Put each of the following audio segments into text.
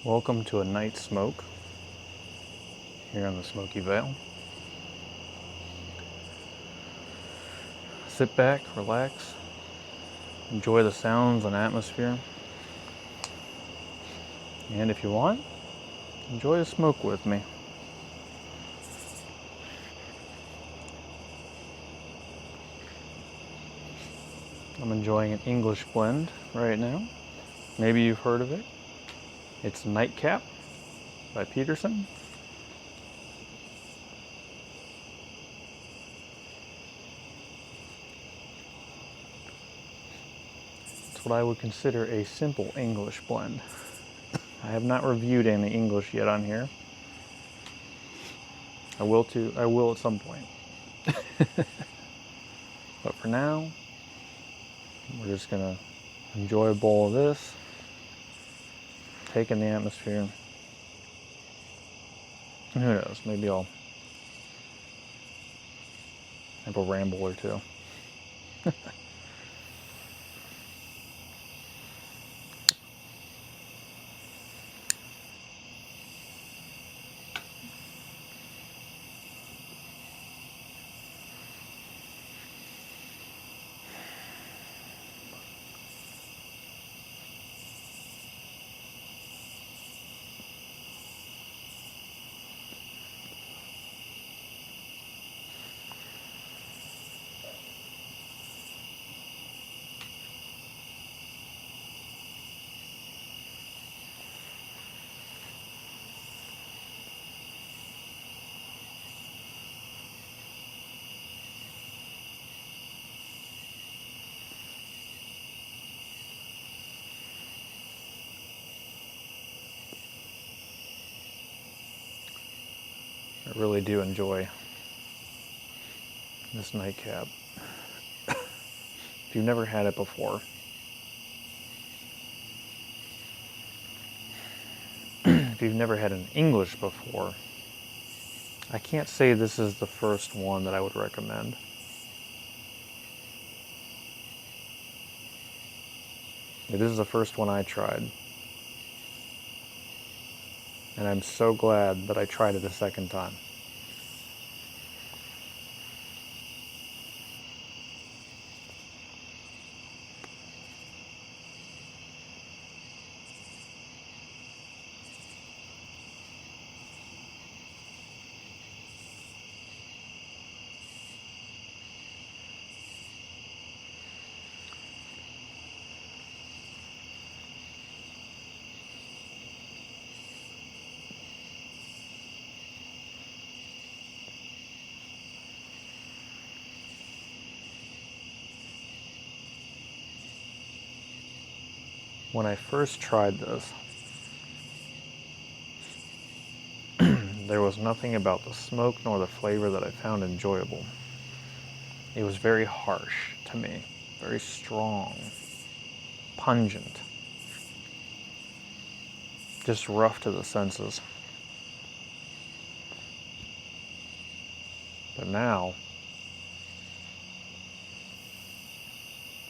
Welcome to a night smoke here on the SmokyVale. Sit back, relax, enjoy the sounds and atmosphere, and if you want, enjoy a smoke with me. I'm enjoying an English blend right now. Maybe you've heard of it. It's Nightcap by Peterson. It's what I would consider a simple English blend. I have not reviewed any English yet on here. I will at some point. But for now, we're just gonna enjoy a bowl of this, take in the atmosphere. And who knows, maybe I'll have a ramble or two. I really do enjoy this nightcap. If you've never had it before, if you've never had an English before, I can't say this is the first one that I would recommend. This is the first one I tried. And I'm so glad that I tried it a second time. When I first tried this, there was nothing about the smoke nor the flavor that I found enjoyable. It was very harsh to me, very strong, pungent, just rough to the senses. But now,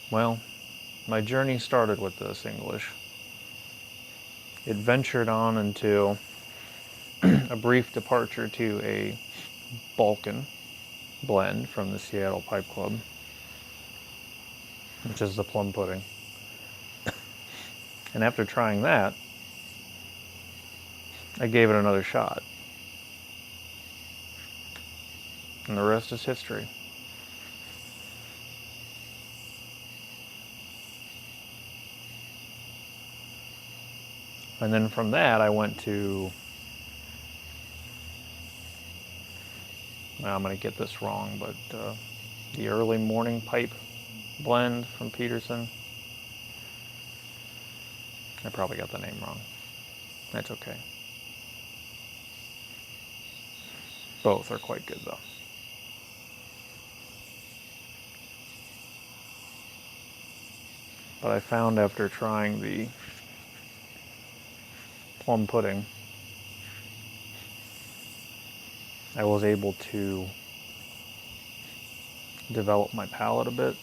well, my journey started with this English. It ventured on into a brief departure to a Balkan blend from the Seattle Pipe Club, which is the plum pudding. And after trying that, I gave it another shot. And the rest is history. And then from that, I went to, well, I'm going to get this wrong, but the early morning pipe blend from Peterson. I probably got the name wrong. That's okay. Both are quite good, though. But I found after trying the plum pudding, I was able to develop my palate a bit.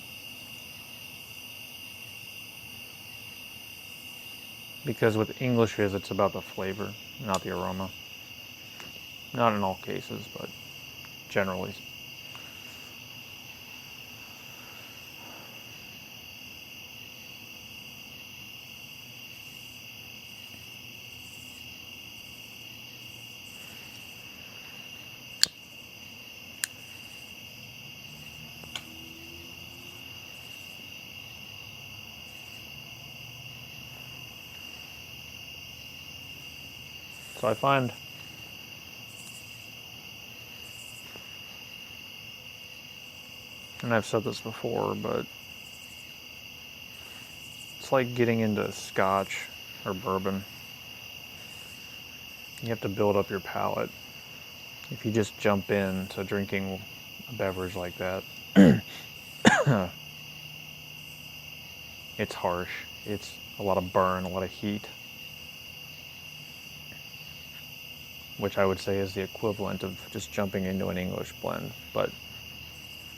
Because with Englishes, it's about the flavor, not the aroma. Not in all cases, but generally. So I find and I've said this before, but it's like getting into scotch or bourbon. You have to build up your palate. If you just jump into drinking a beverage like that, it's harsh. It's a lot of burn, a lot of heat, which I would say is the equivalent of just jumping into an English blend. But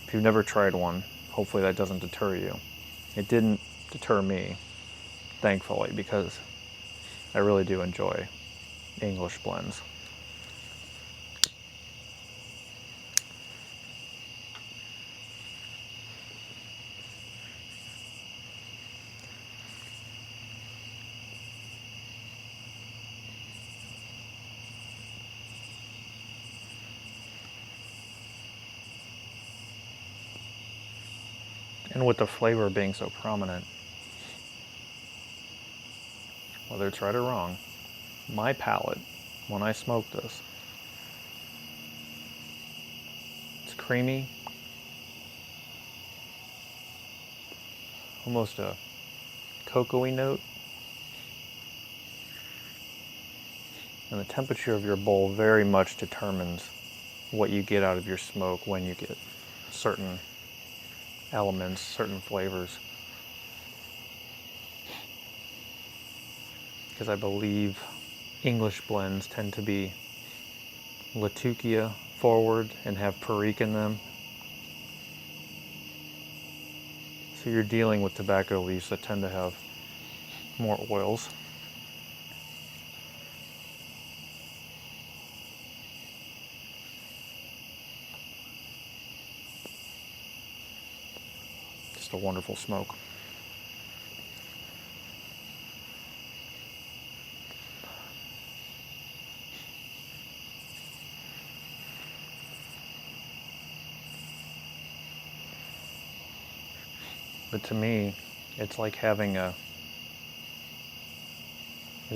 if you've never tried one, hopefully that doesn't deter you. It didn't deter me, thankfully, because I really do enjoy English blends. And with the flavor being so prominent, whether it's right or wrong, my palate, when I smoke this, it's creamy, almost a cocoa-y note. And the temperature of your bowl very much determines what you get out of your smoke when you get certain elements, certain flavors. Because I believe English blends tend to be Latukia forward and have Perique in them. So you're dealing with tobacco leaves that tend to have more oils. Just a wonderful smoke. But to me, it's like having either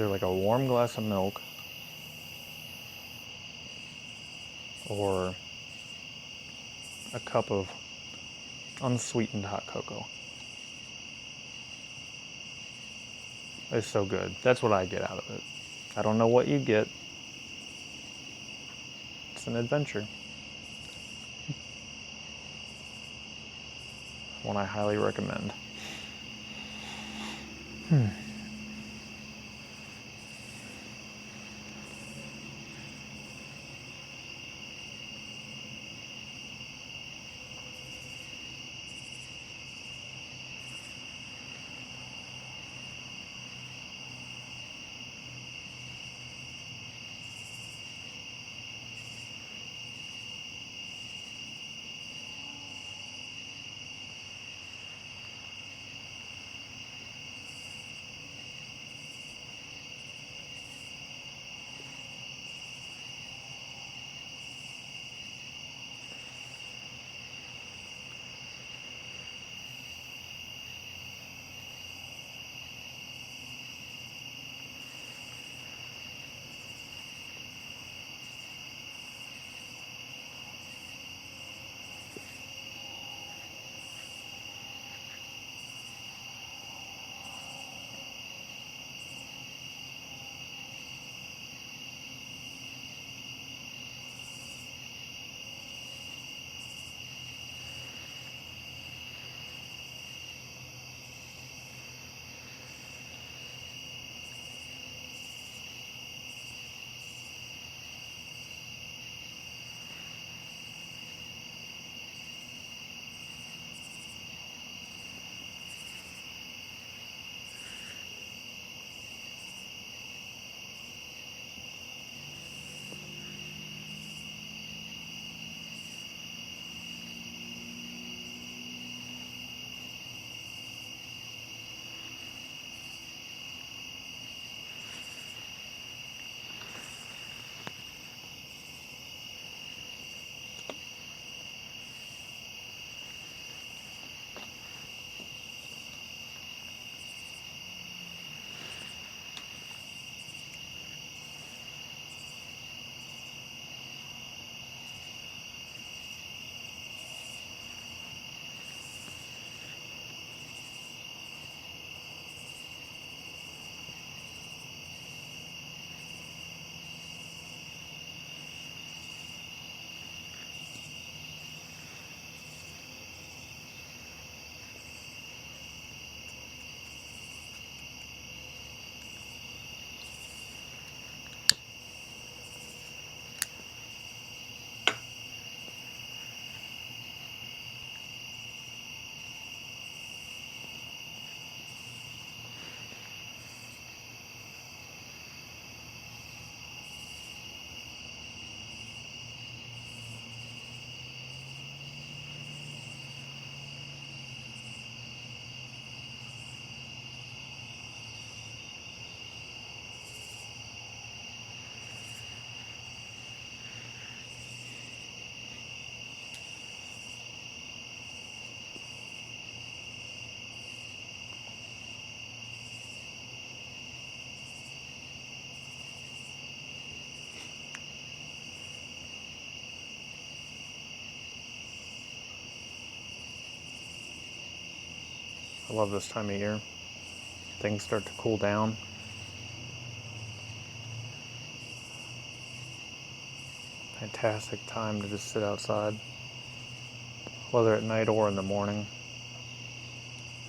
like a warm glass of milk or a cup of unsweetened hot cocoa. It's so good. That's what I get out of it. I don't know what you get. It's an adventure. One I highly recommend. I love this time of year. Things start to cool down. Fantastic time to just sit outside, whether at night or in the morning.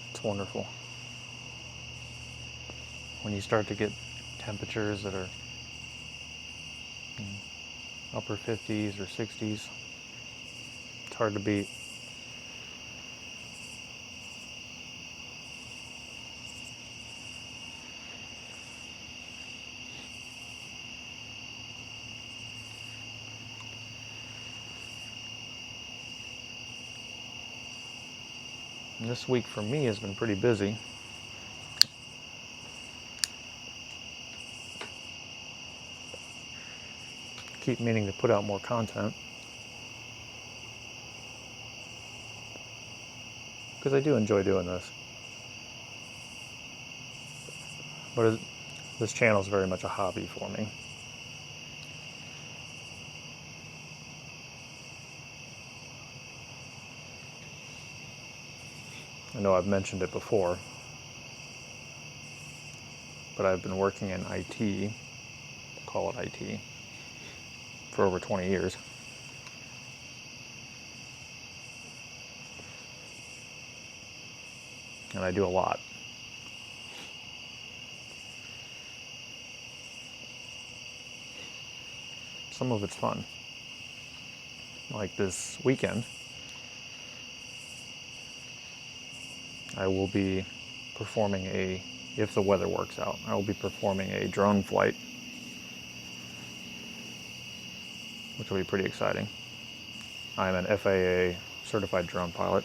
It's wonderful. When you start to get temperatures that are upper 50s or 60s, it's hard to beat. And this week for me has been pretty busy. Keep meaning to put out more content, because I do enjoy doing this. But this channel is very much a hobby for me. I know I've mentioned it before, but I've been working in IT, call it IT, for over 20 years. And I do a lot. Some of it's fun. Like this weekend, I will be performing if the weather works out, I will be performing a drone flight, which will be pretty exciting. I'm an FAA certified drone pilot,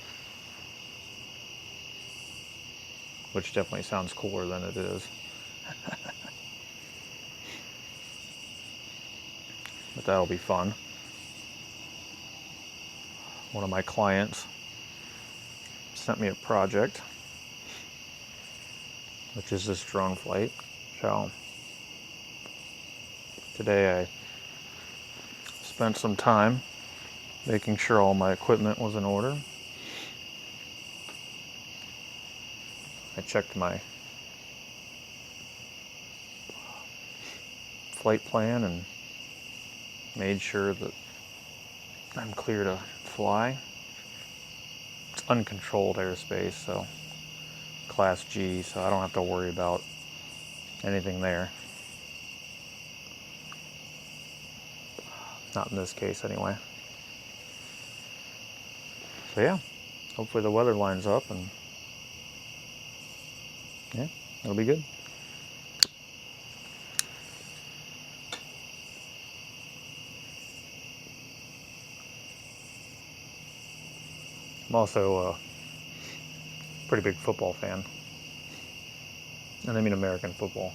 which definitely sounds cooler than it is. But that'll be fun. One of my clients sent me a project, which is this drone flight. So today I spent some time making sure all my equipment was in order. I checked my flight plan and made sure that I'm clear to fly. It's uncontrolled airspace, so Class G, so I don't have to worry about anything there. Not in this case, anyway. So yeah, hopefully the weather lines up and yeah, it'll be good. I'm also a pretty big football fan. And I mean American football.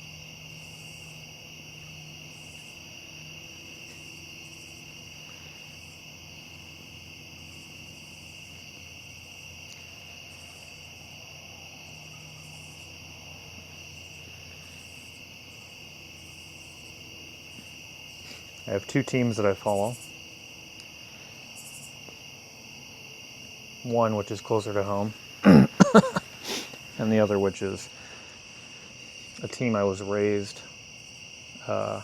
I have two teams that I follow. One which is closer to home, and the other which is a team I was raised to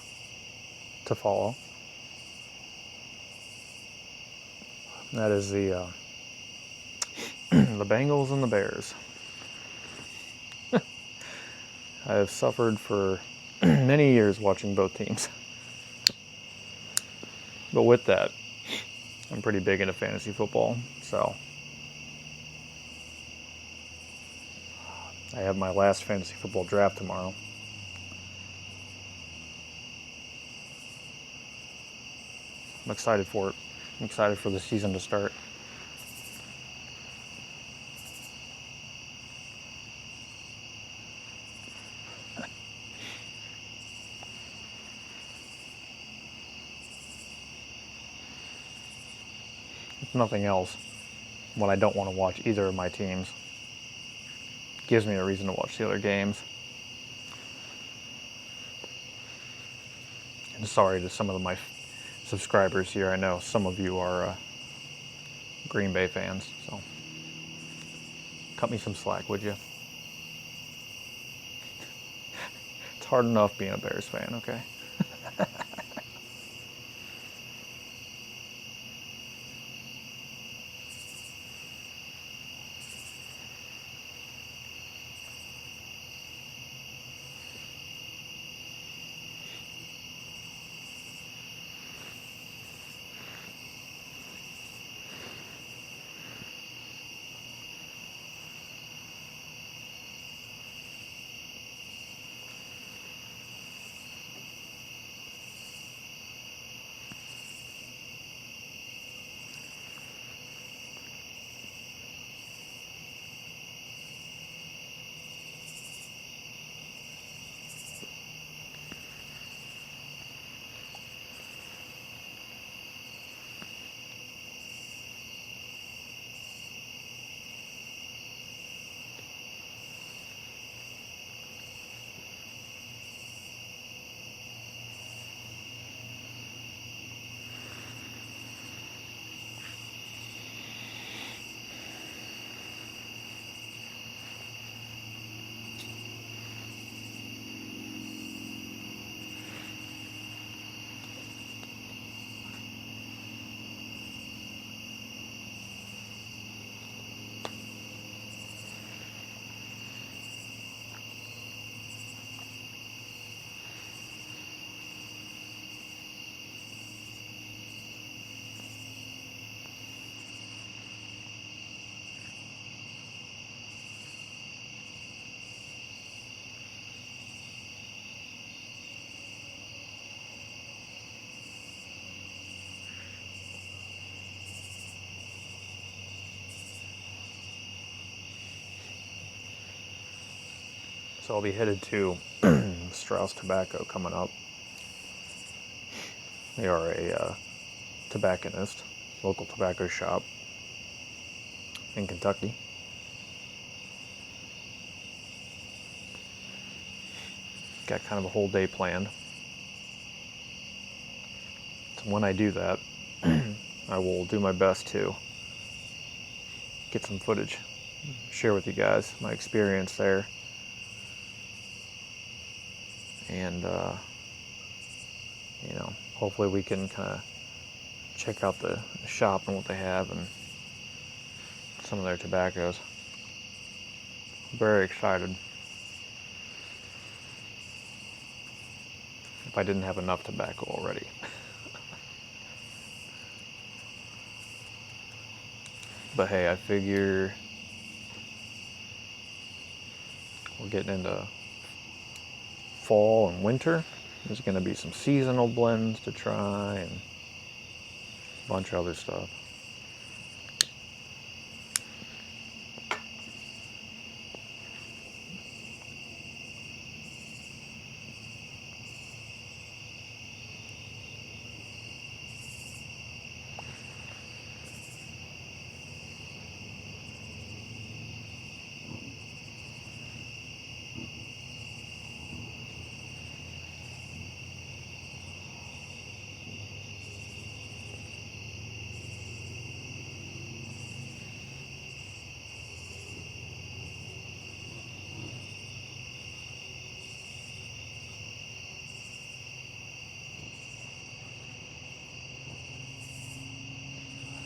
follow. And that is the the Bengals and the Bears. I have suffered for many years watching both teams. But with that, I'm pretty big into fantasy football, so I have my last fantasy football draft tomorrow. I'm excited for it. I'm excited for the season to start. If nothing else, when I don't want to watch either of my teams, it gives me a reason to watch the other games. And sorry to some of my subscribers here. I know some of you are Green Bay fans, so cut me some slack, would you? hard enough being a Bears fan, okay? So I'll be headed to Strauss Tobacco coming up. They are a tobacconist, local tobacco shop in Kentucky. Got kind of a whole day planned. So when I do that, I will do my best to get some footage, share with you guys my experience there. And, you know, hopefully we can kind of check out the shop and what they have and some of their tobaccos. Very excited. If I didn't have enough tobacco already. But hey, I figure we're getting into fall and winter. There's going to be some seasonal blends to try and a bunch of other stuff.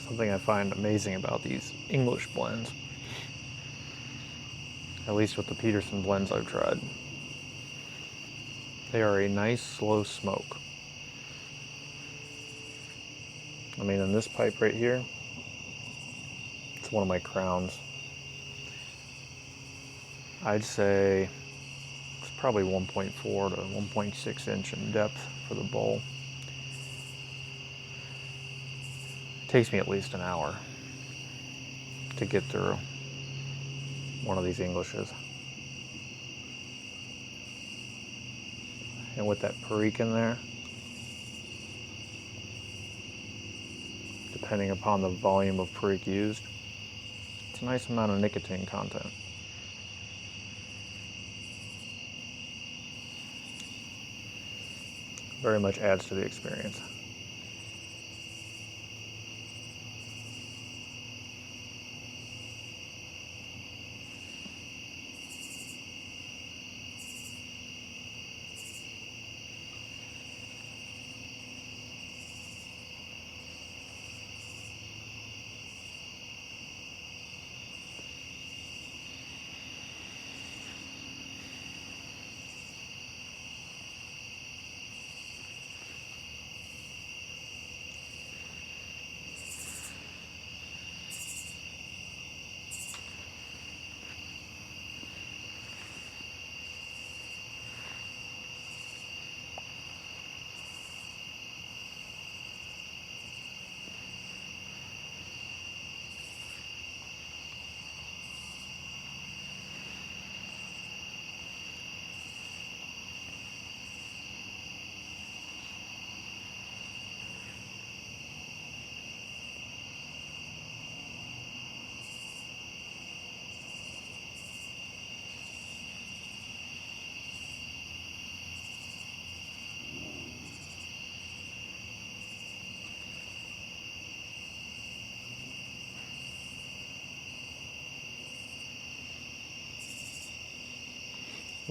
Something I find amazing about these English blends, at least with the Peterson blends I've tried, they are a nice slow smoke. I mean, in this pipe right here, it's one of my crowns. I'd say it's probably 1.4 to 1.6 inch in depth for the bowl. Takes me at least an hour to get through one of these Englishes. And with that perique in there, depending upon the volume of perique used, it's a nice amount of nicotine content. Very much adds to the experience.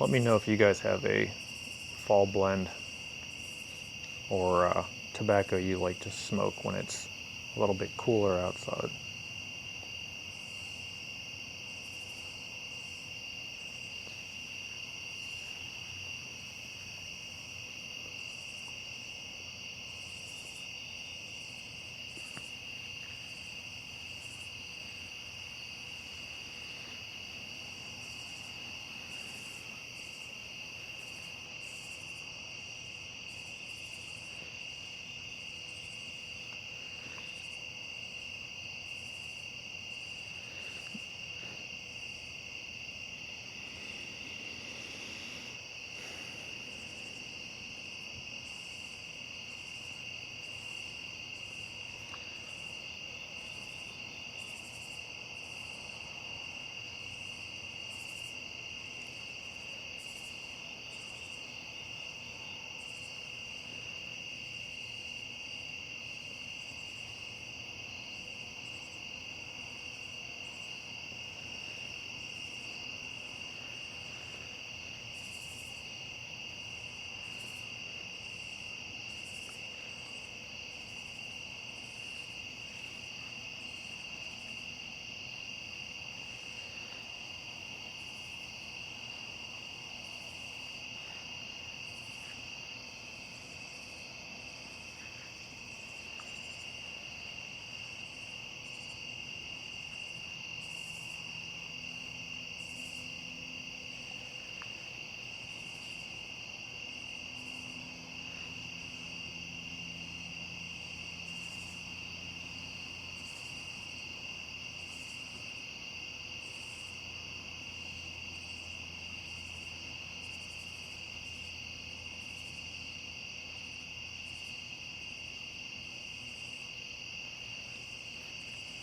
Let me know if you guys have a fall blend or tobacco you like to smoke when it's a little bit cooler outside.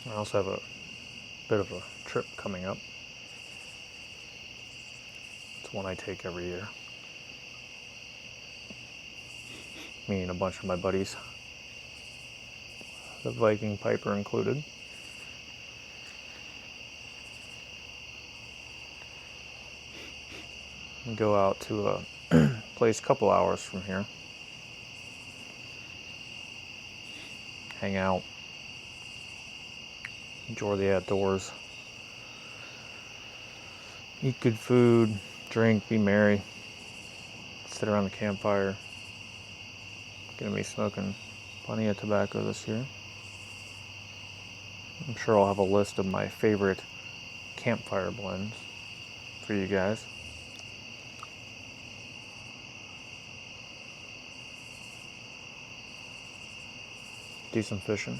I also have a bit of a trip coming up. It's one I take every year. Me and a bunch of my buddies, the Viking Piper included. We go out to a place a couple hours from here. Hang out. Enjoy the outdoors. Eat good food, drink, be merry. Sit around the campfire. Gonna be smoking plenty of tobacco this year. I'm sure I'll have a list of my favorite campfire blends for you guys. Do some fishing.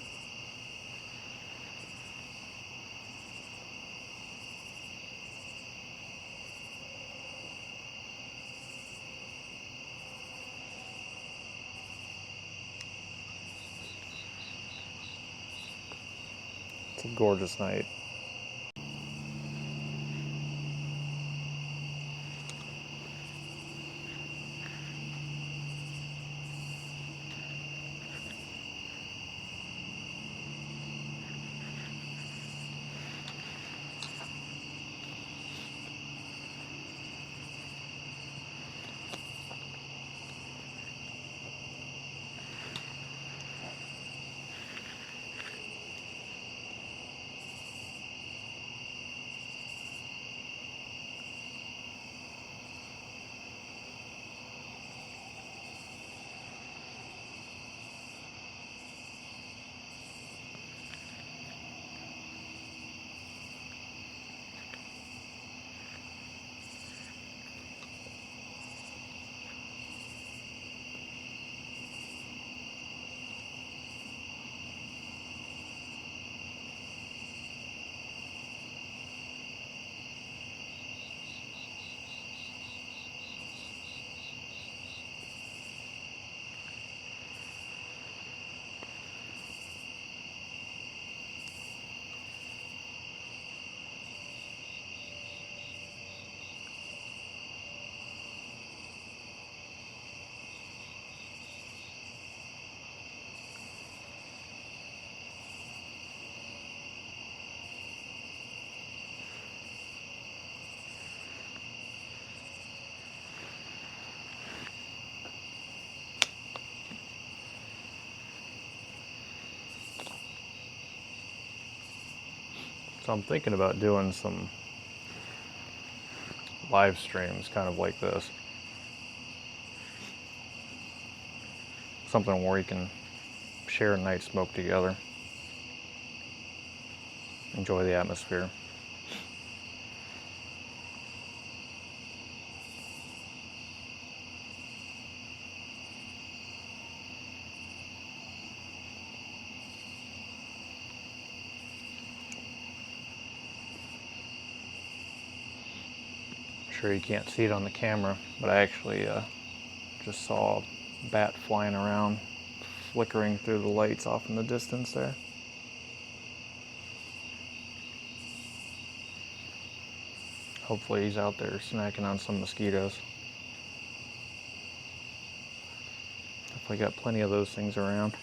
It's a gorgeous night. So I'm thinking about doing some live streams kind of like this. Something where you can share a night smoke together. Enjoy the atmosphere. Sure you can't see it on the camera, but I actually just saw a bat flying around, flickering through the lights off in the distance there. Hopefully he's out there snacking on some mosquitoes. Hopefully got plenty of those things around.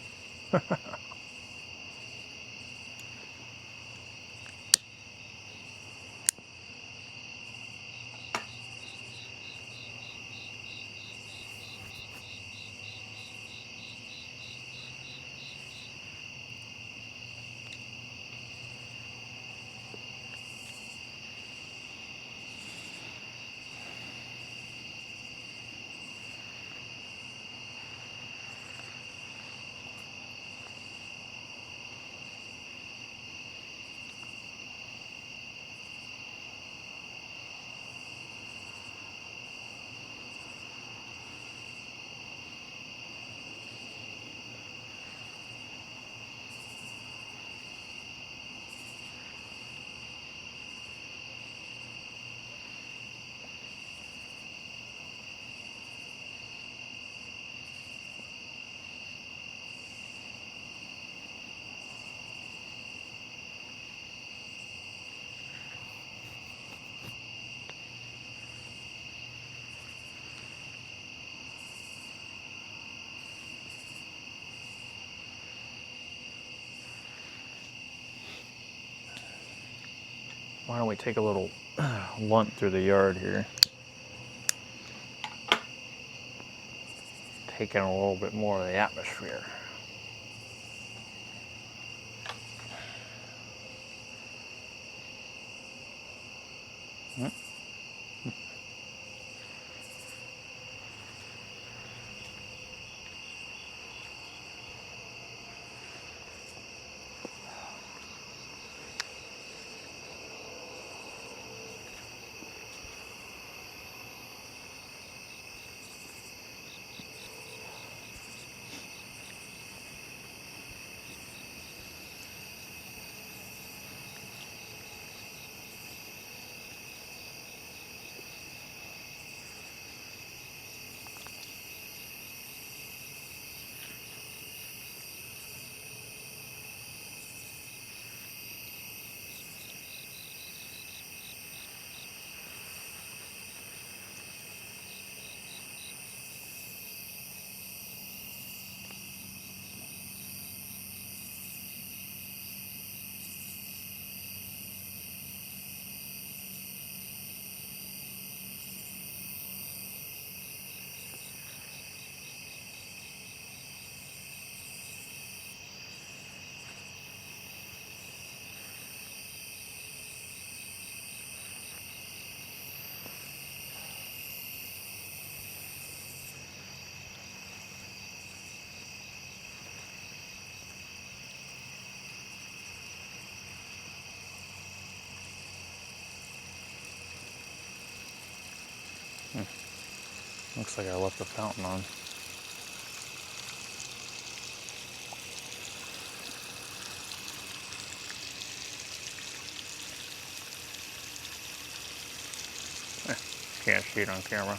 Why don't we take a little lunt through the yard here? Take in a little bit more of the atmosphere. Looks like I left the fountain on. Can't see it on camera.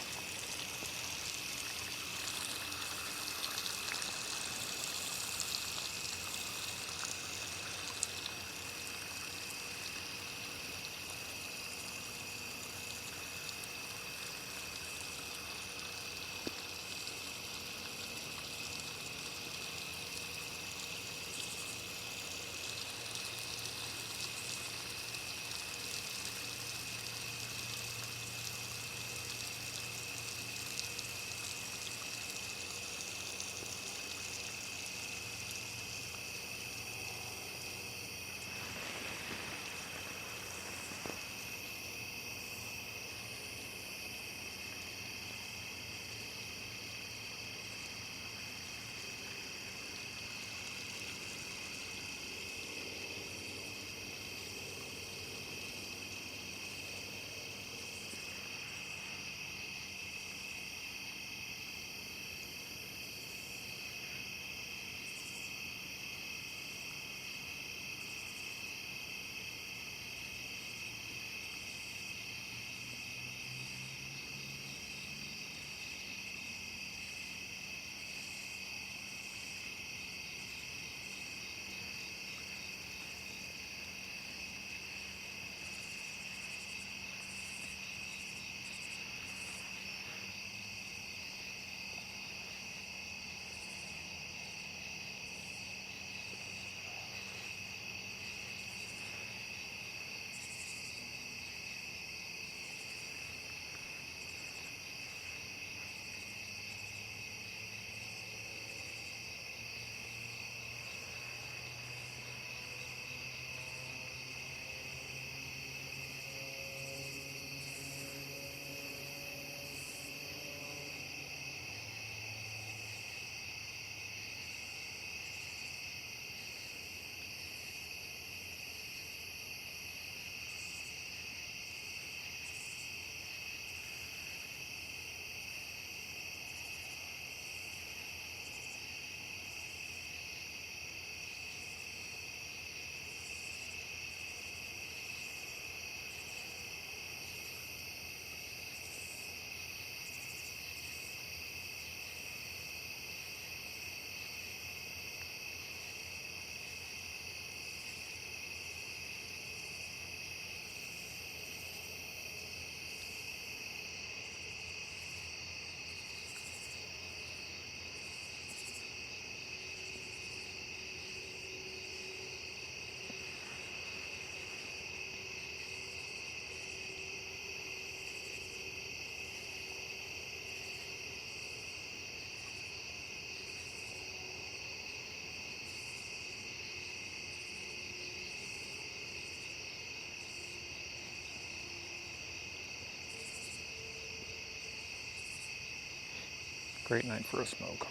Great night for a smoke.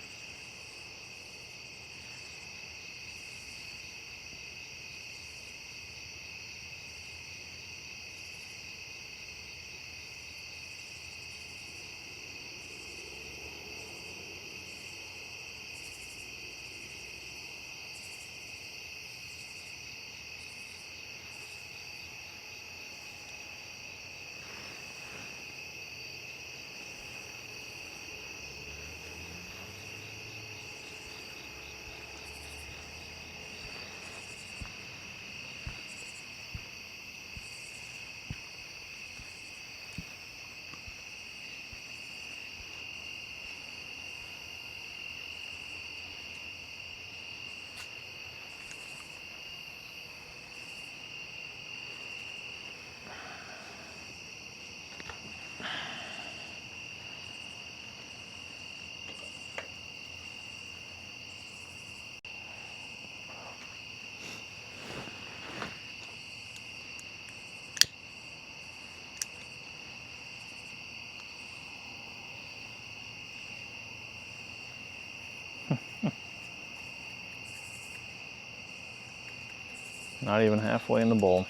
Not even halfway in the bowl.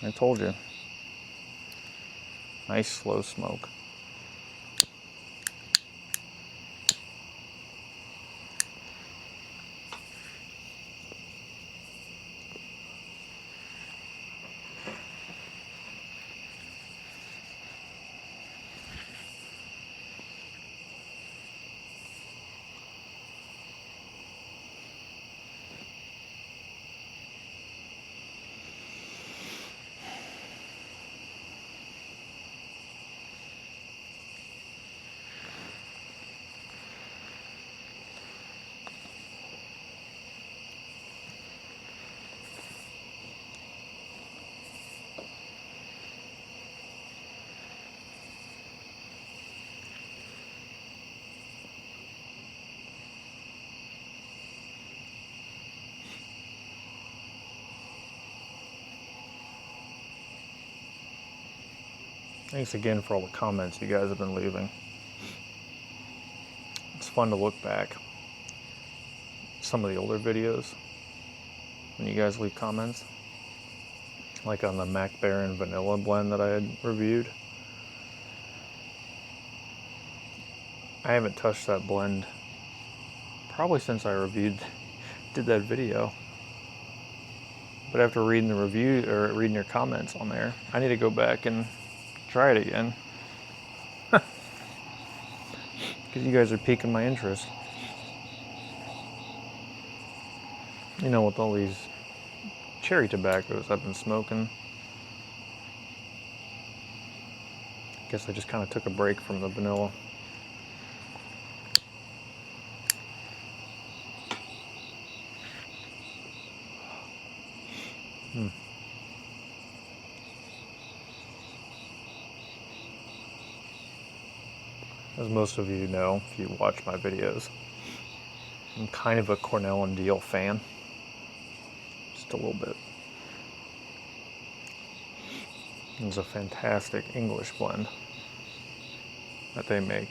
I told you. Nice slow smoke. Thanks again for all the comments you guys have been leaving. It's fun to look back. Some of the older videos, when you guys leave comments, like on the Mac Baron Vanilla blend that I had reviewed. I haven't touched that blend probably since I did that video. But after reading the review, or reading your comments on there, I need to go back and try it again. Because you guys are piquing my interest. You know, with all these cherry tobaccos I've been smoking. I guess I just kind of took a break from the vanilla. As most of you know, if you watch my videos, I'm kind of a Cornell and Deal fan. Just a little bit. It's a fantastic English blend that they make.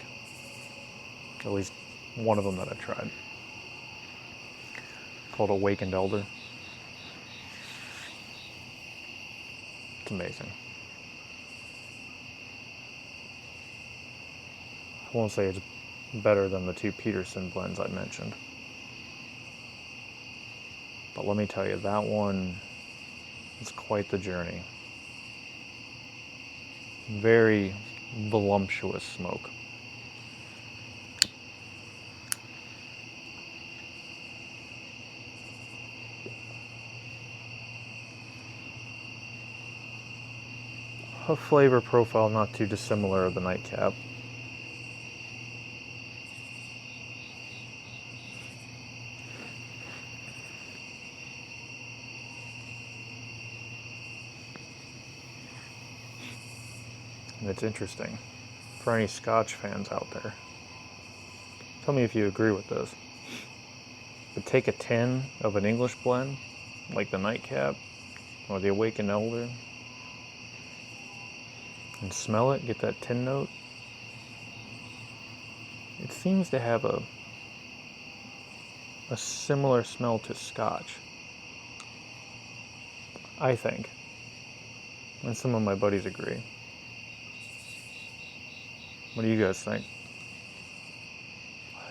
At least one of them that I tried. Called Awakened Elder. It's amazing. I won't say it's better than the two Peterson blends I mentioned. But let me tell you, that one is quite the journey. Very voluptuous smoke. A flavor profile not too dissimilar of the Nightcap. And it's interesting for any Scotch fans out there. Tell me if you agree with this. But take a tin of an English blend, like the Nightcap or the Awakened Elder, and smell it, get that tin note. It seems to have a similar smell to Scotch, I think. And some of my buddies agree. What do you guys think?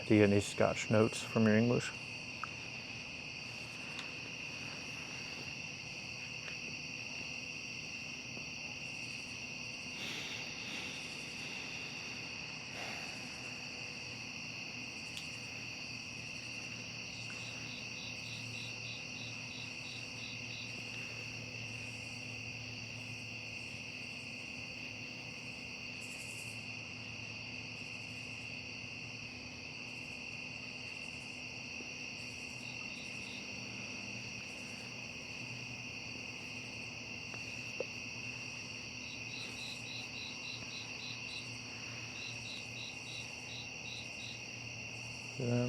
Do you get any Scotch notes from your English? Yeah.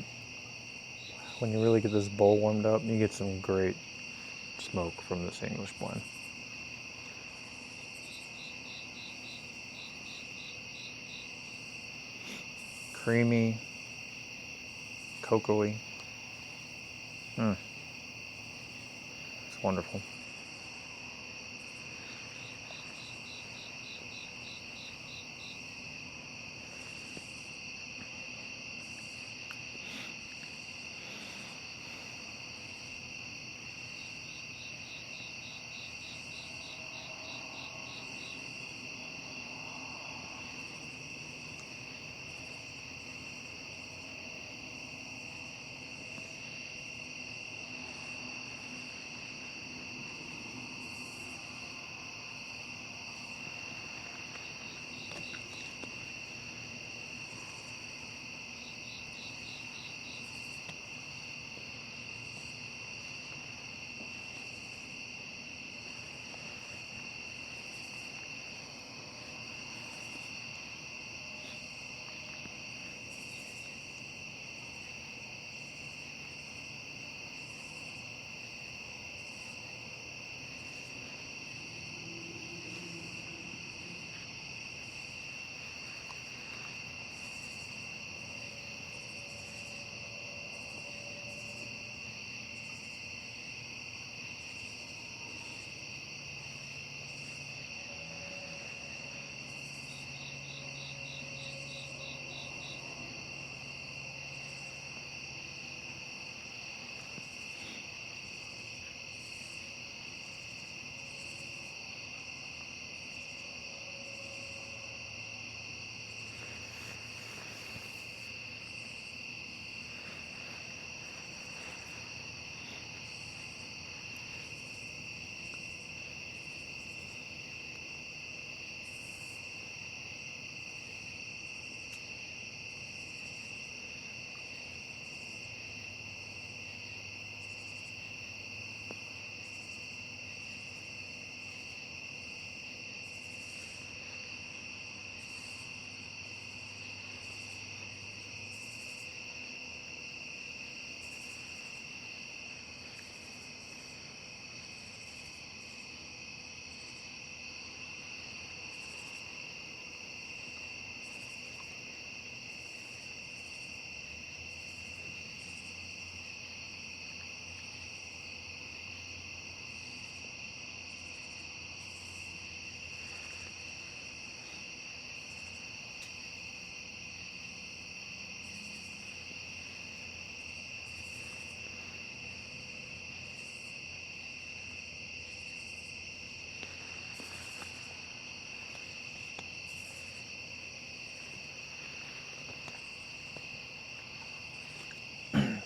When you really get this bowl warmed up, you get some great smoke from this English blend. Creamy, cocoa-y. It's wonderful.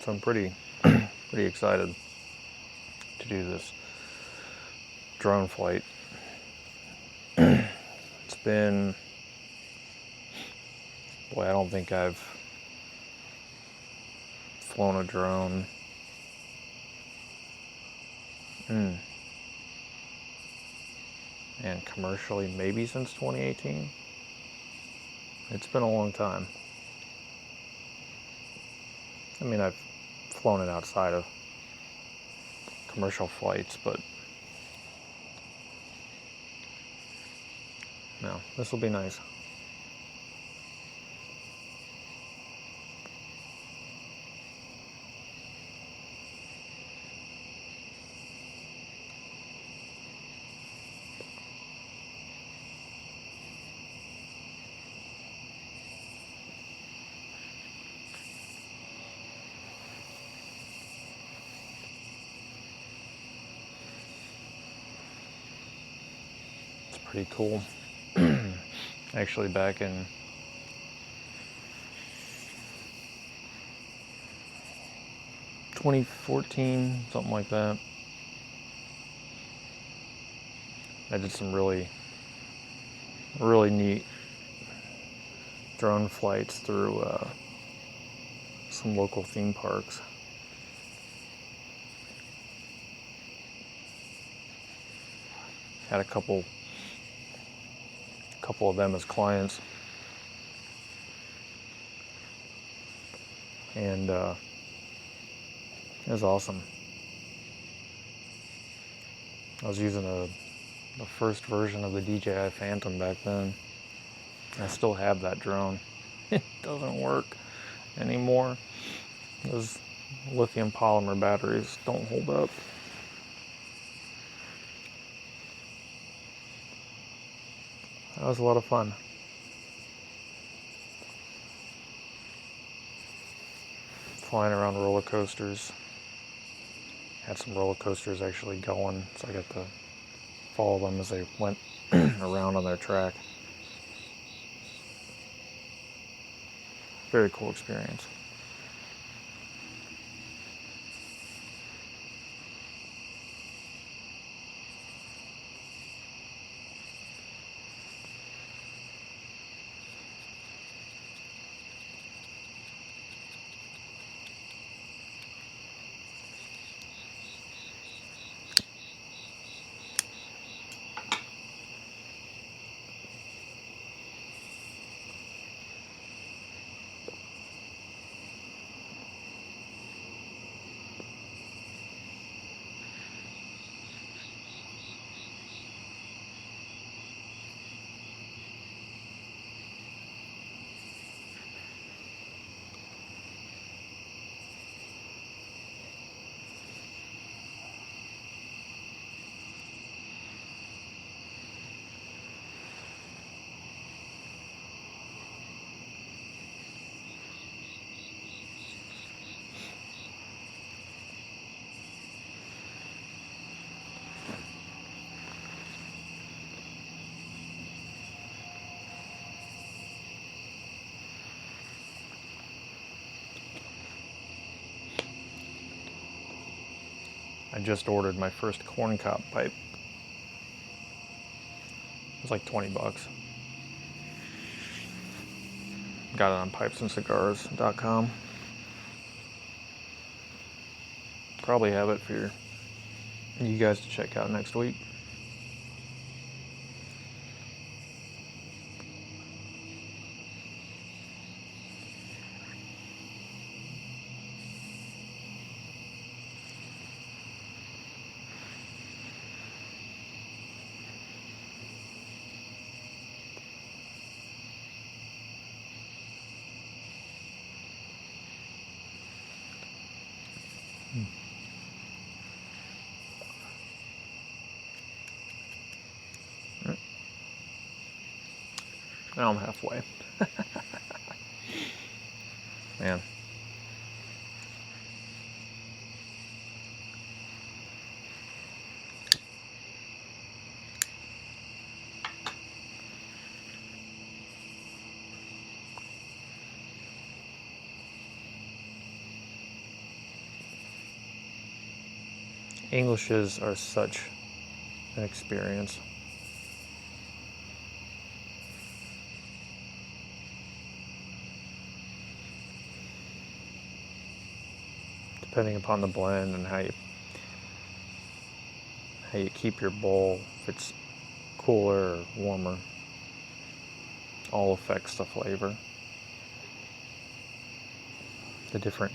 So I'm pretty excited to do this drone flight. It's been, boy, I don't think I've flown a drone and commercially maybe since 2018. It's been a long time. I mean, I've flown it outside of commercial flights, but no, this will be nice. pretty cool. Actually, back in 2014, something like that, I did some really neat drone flights through some local theme parks. Had a couple of them as clients, and it was awesome. I was using the first version of the DJI Phantom back then. I still have that drone. It doesn't work anymore. Those lithium polymer batteries don't hold up. That was a lot of fun. Flying around roller coasters. Had some roller coasters actually going, so I got to follow them as they went around on their track. Very cool experience. I just ordered my first corncob pipe. It was like 20 bucks. Got it on pipesandcigars.com. Probably have it for you guys to check out next week. Now I'm halfway. Man. Englishes are such an experience. Depending upon the blend and how you keep your bowl, if it's cooler or warmer, all affects the flavor. The different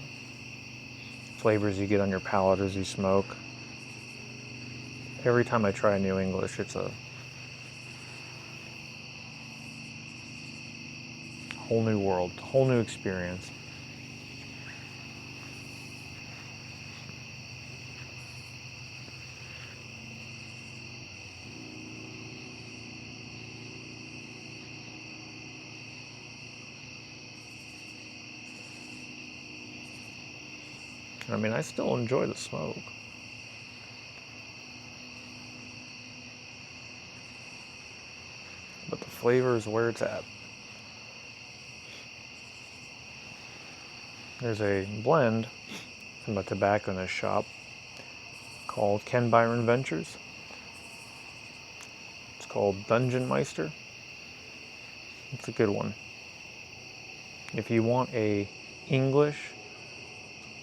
flavors you get on your palate as you smoke. Every time I try a new English, it's a whole new world, whole new experience. I mean, I still enjoy the smoke. flavor is where it's at. There's a blend from a tobacconist shop called Ken Byron Ventures. It's called Dungeon Meister. It's a good one. If you want a English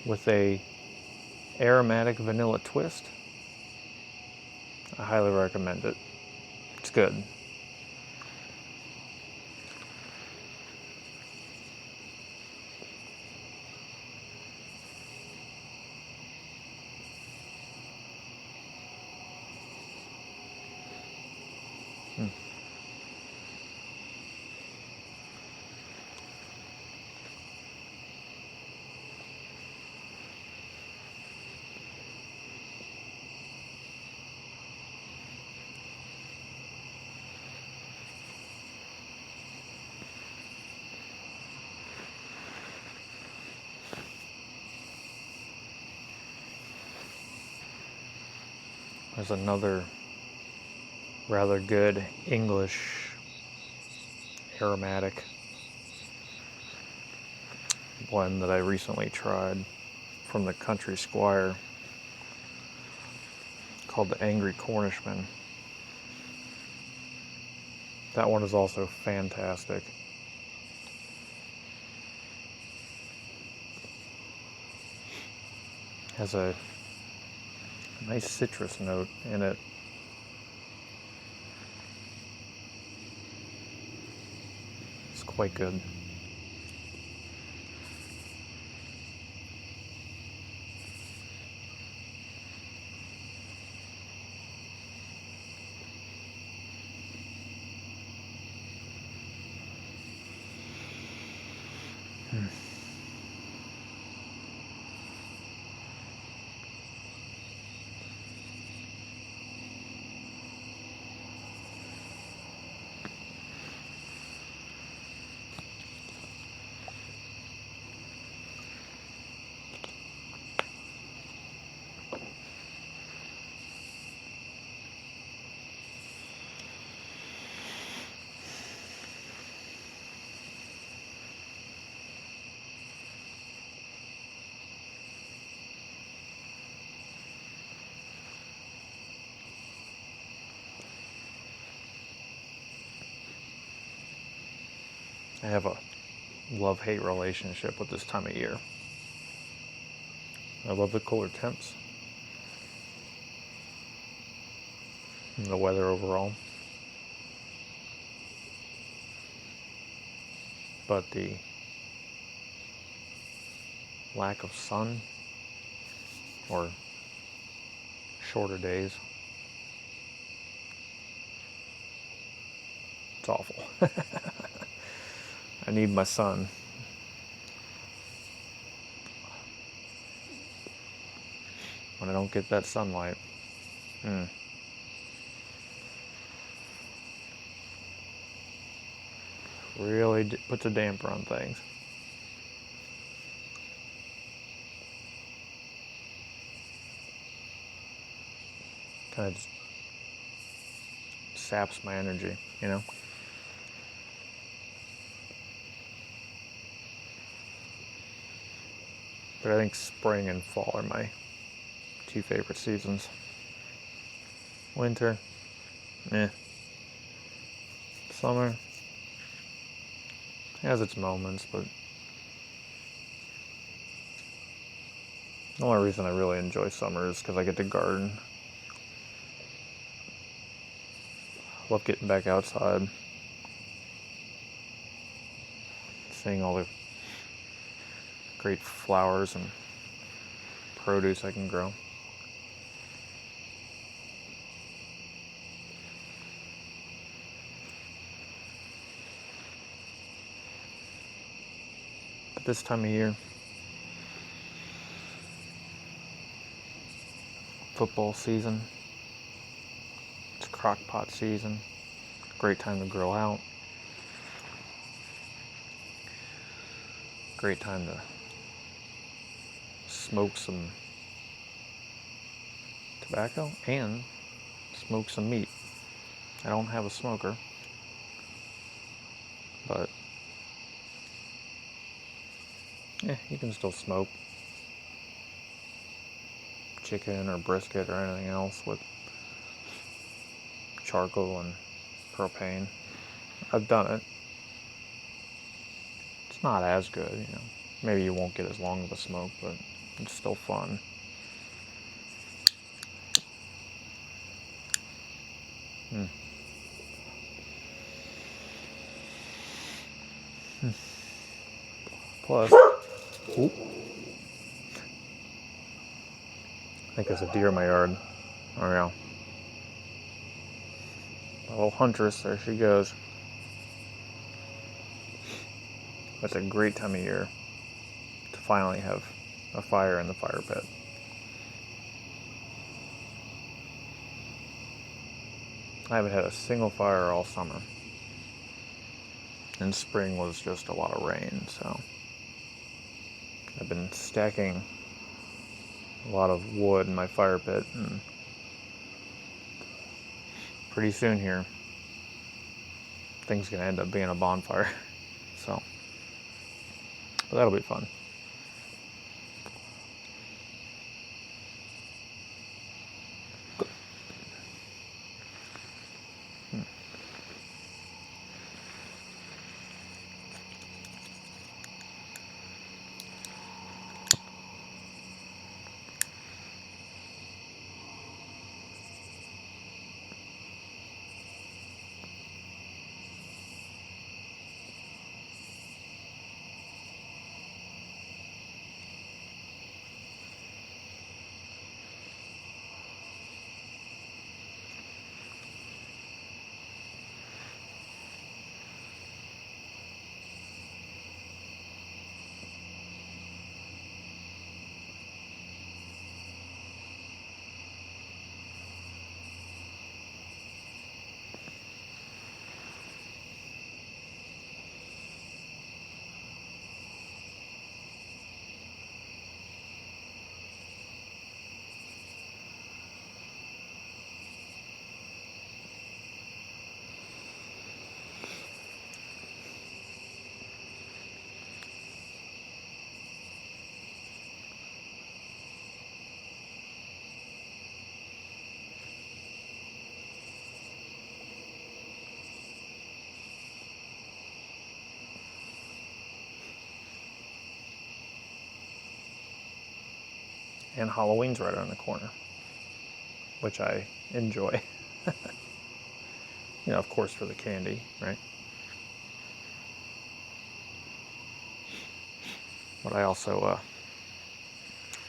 with a aromatic vanilla twist, I highly recommend it. It's good. There's another rather good English aromatic blend that I recently tried from the Country Squire called the Angry Cornishman. That one is also fantastic. Has a nice citrus note in it. It's quite good. I have a love-hate relationship with this time of year. I love the cooler temps and the weather overall. But the lack of sun or shorter days, it's awful. I need my sun. When I don't get that sunlight, really puts a damper on things. Kind of just saps my energy, you know? But I think spring and fall are my two favorite seasons. Winter, Summer has its moments, but the only reason I really enjoy summer is because I get to garden. Love getting back outside, seeing all the great flowers and produce I can grow. But this time of year, football season, it's crock pot season, great time to grill out, great time to smoke some tobacco and smoke some meat. I don't have a smoker, But yeah, you can still smoke chicken or brisket or anything else with charcoal and propane. I've done it. It's not as good, you know. Maybe you won't get as long of a smoke, but it's still fun. Plus, oop, I think there's a deer in my yard. Oh yeah. My little huntress, there she goes. It's a great time of year to finally have a fire in the fire pit. I haven't had a single fire all summer. And spring was just a lot of rain, so I've been stacking a lot of wood in my fire pit, and pretty soon here, things gonna end up being a bonfire. So, but that'll be fun. And Halloween's right around the corner, which I enjoy. You know, of course, for the candy, right? But I also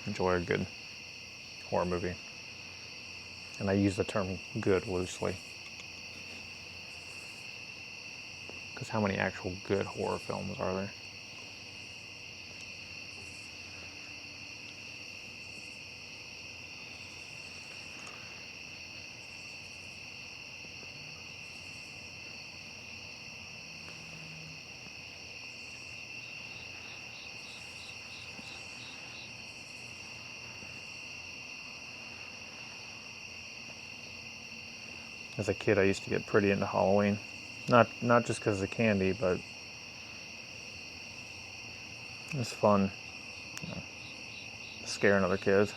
enjoy a good horror movie. And I use the term good loosely. Because how many actual good horror films are there? As a kid, I used to get pretty into Halloween. Not just because of the candy, but it's fun, you know, scaring other kids.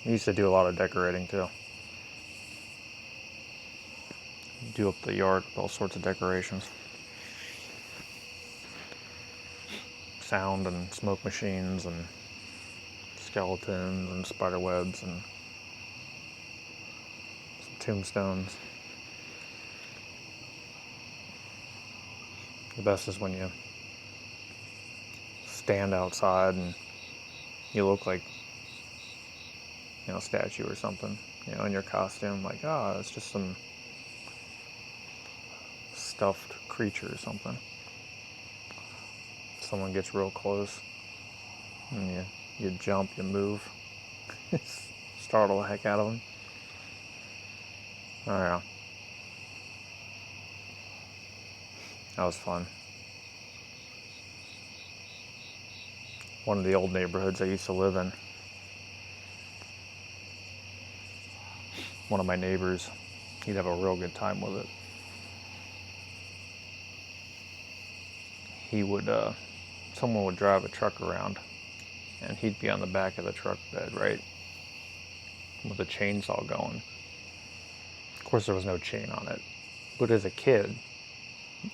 I used to do a lot of decorating too. Do up the yard with all sorts of decorations. Sound and smoke machines and skeletons and spider webs and tombstones. The best is when you stand outside and you look like, you know, a statue or something, you know, in your costume, like, it's just some stuffed creature or something. Someone gets real close and you jump, you move, startle the heck out of them. Oh yeah, that was fun. One of the old neighborhoods I used to live in, one of my neighbors, he'd have a real good time with it. he would, someone would drive a truck around, and he'd be on the back of the truck bed, right, with a chainsaw going. Of course, there was no chain on it, but as a kid,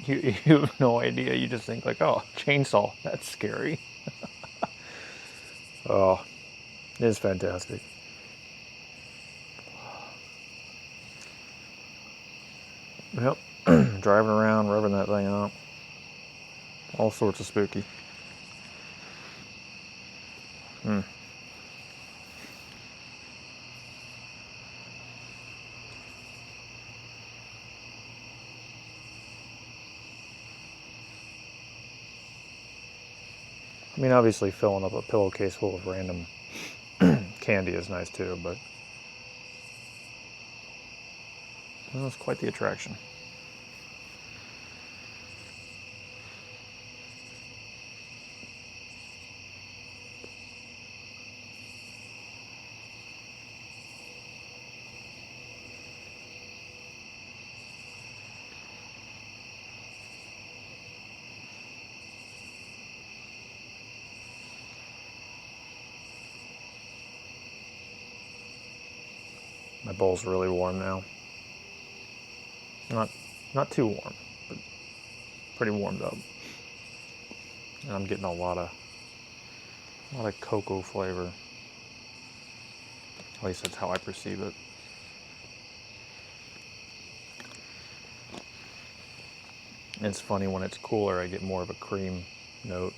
you have no idea. You just think like, oh, chainsaw, that's scary. Oh, it is fantastic. Yep, driving around, revving that thing up. All sorts of spooky. I mean, obviously filling up a pillowcase full of random candy is nice too, but well, it's quite the attraction. My bowl's really warm now. Not too warm, but pretty warmed up. And I'm getting a lot of cocoa flavor. At least that's how I perceive it. And it's funny, when it's cooler, I get more of a cream note.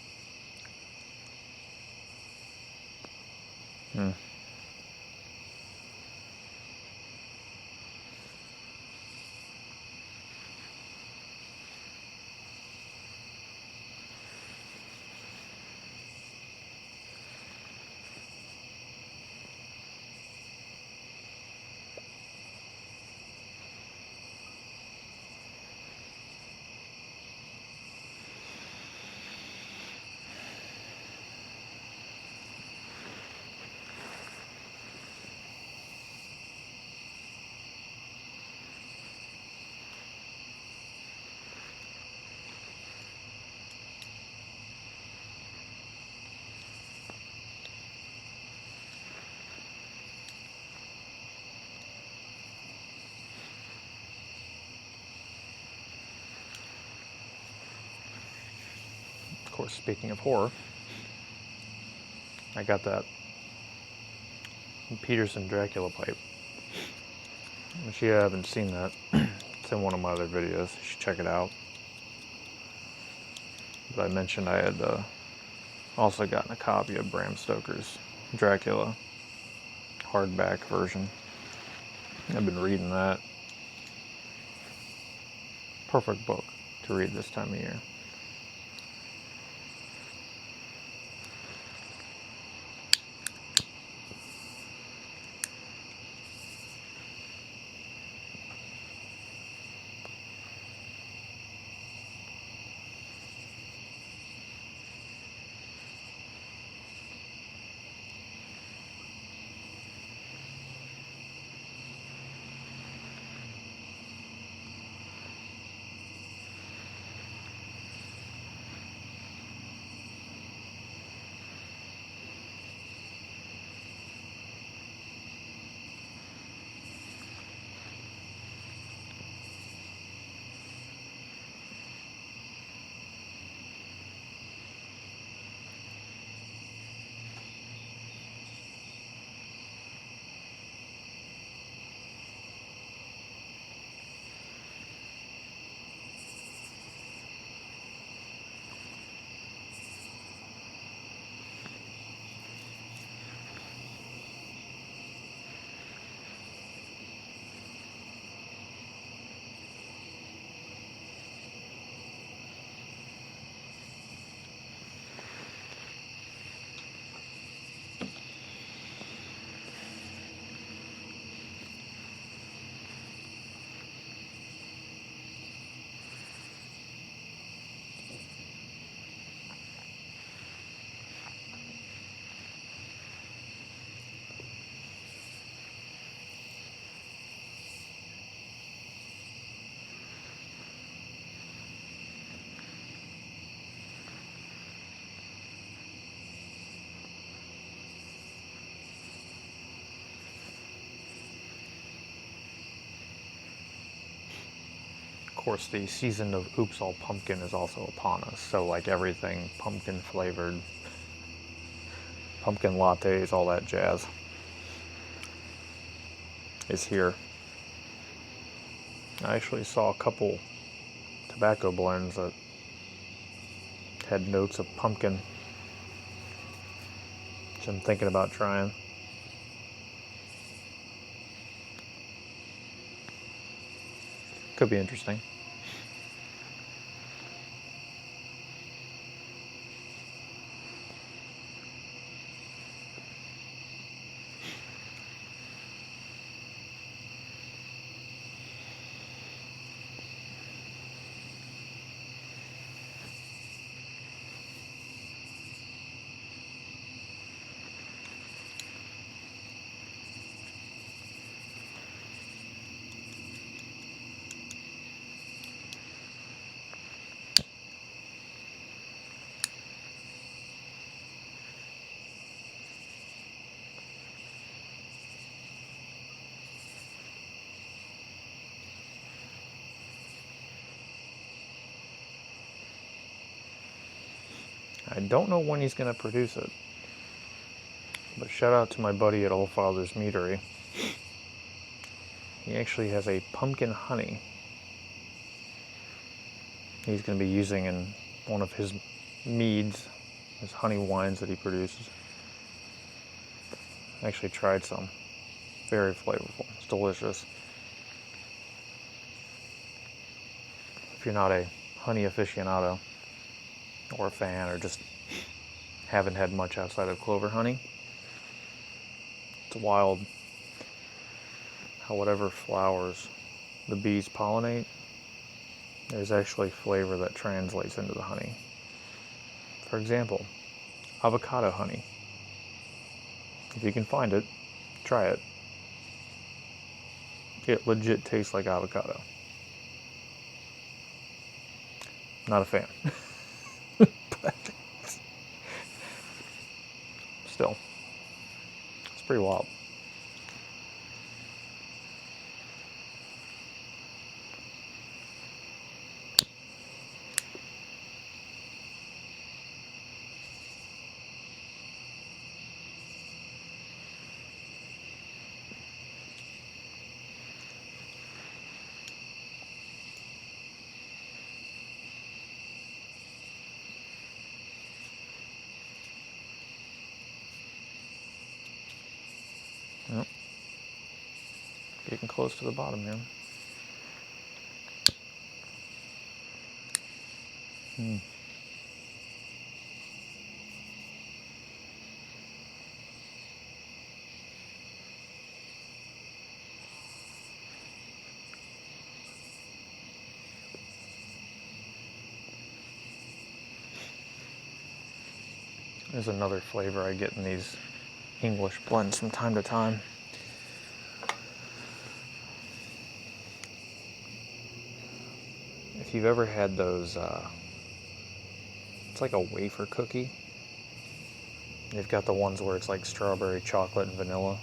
Of course, speaking of horror, I got that Peterson Dracula pipe. If you haven't seen that, it's in one of my other videos. You should check it out. But I mentioned I had also gotten a copy of Bram Stoker's Dracula hardback version. I've been reading that. Perfect book to read this time of year. course, the season of Oops All Pumpkin is also upon us. So like everything pumpkin flavored, pumpkin lattes, all that jazz is here. I actually saw a couple tobacco blends that had notes of pumpkin, which I'm thinking about trying. Could be interesting. I don't know when he's going to produce it, but shout out to my buddy at Allfather's Meadery. He actually has a pumpkin honey he's going to be using in one of his meads, his honey wines that he produces. I actually tried some. Very flavorful. It's delicious. If you're not a honey aficionado, or a fan, or just haven't had much outside of clover honey, it's wild how whatever flowers the bees pollinate, there's actually flavor that translates into the honey. For example, avocado honey. If you can find it, try it. It legit tastes like avocado. Not a fan. But still, it's pretty wild. Yep. Getting close to the bottom here. There's another flavor I get in these English blends from time to time. If you've ever had those, it's like a wafer cookie. They've got the ones where it's like strawberry, chocolate, and vanilla.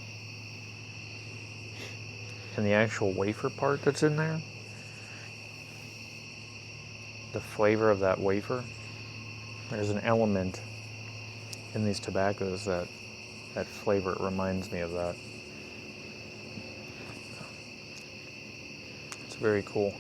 And the actual wafer part that's in there, the flavor of that wafer, there's an element in these tobaccos that flavor, it reminds me of that. It's very cool.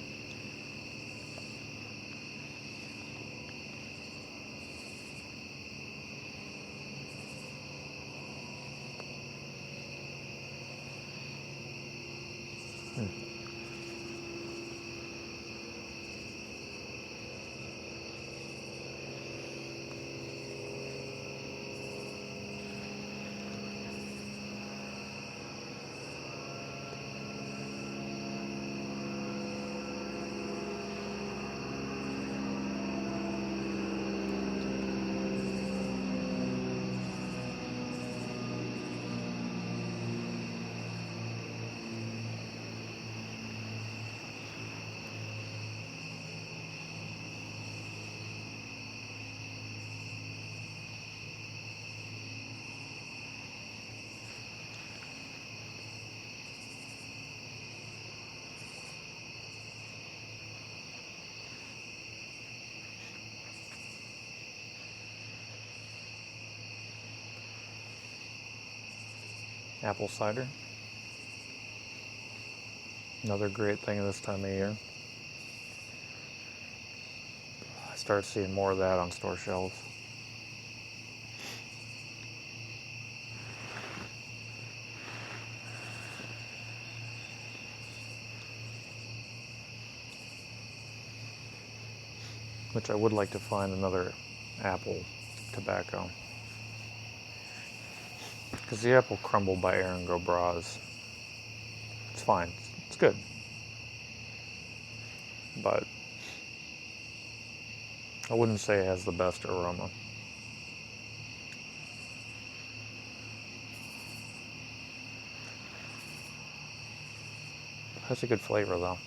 Apple cider. Another great thing this time of year. I start seeing more of that on store shelves. Which I would like to find another apple tobacco. Because the apple crumble by Aaron Go Bras, it's fine. It's good. But I wouldn't say it has the best aroma. Has a good flavor though.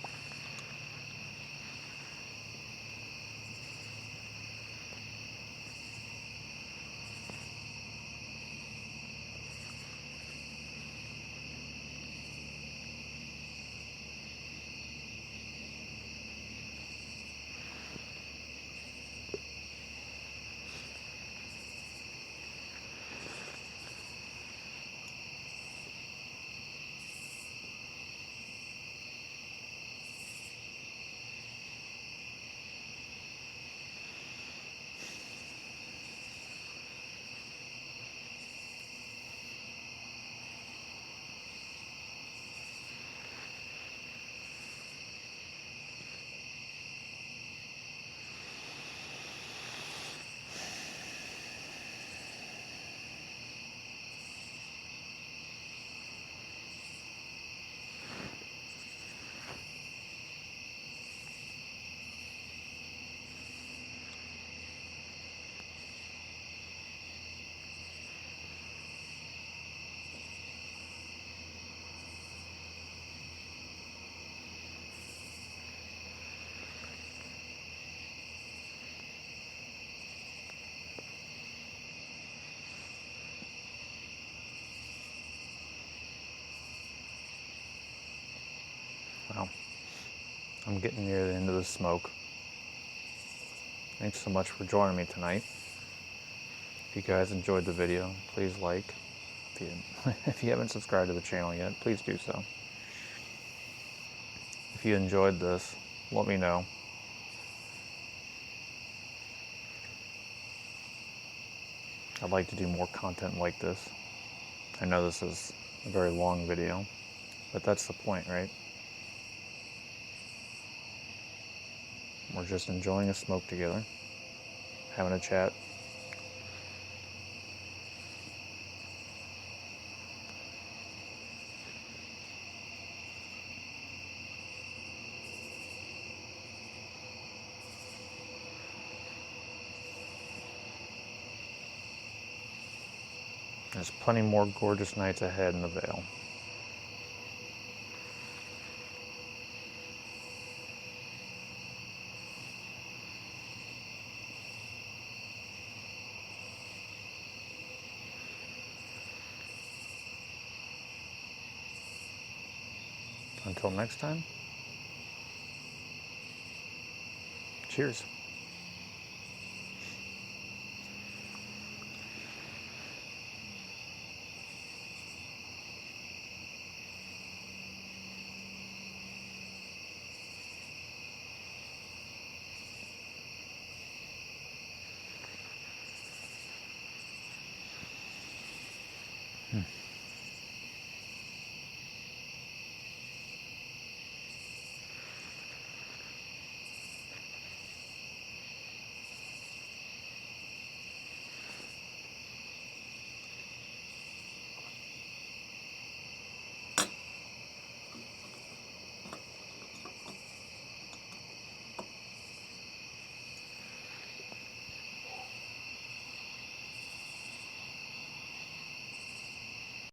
Well, I'm getting near the end of the smoke. Thanks so much for joining me tonight. If you guys enjoyed the video, please like. If you haven't subscribed to the channel yet, please do so. If you enjoyed this, let me know. I'd like to do more content like this. I know this is a very long video, but that's the point, right? We're just enjoying a smoke together, having a chat. There's plenty more gorgeous nights ahead in the Vale. Until next time, cheers. Hmm.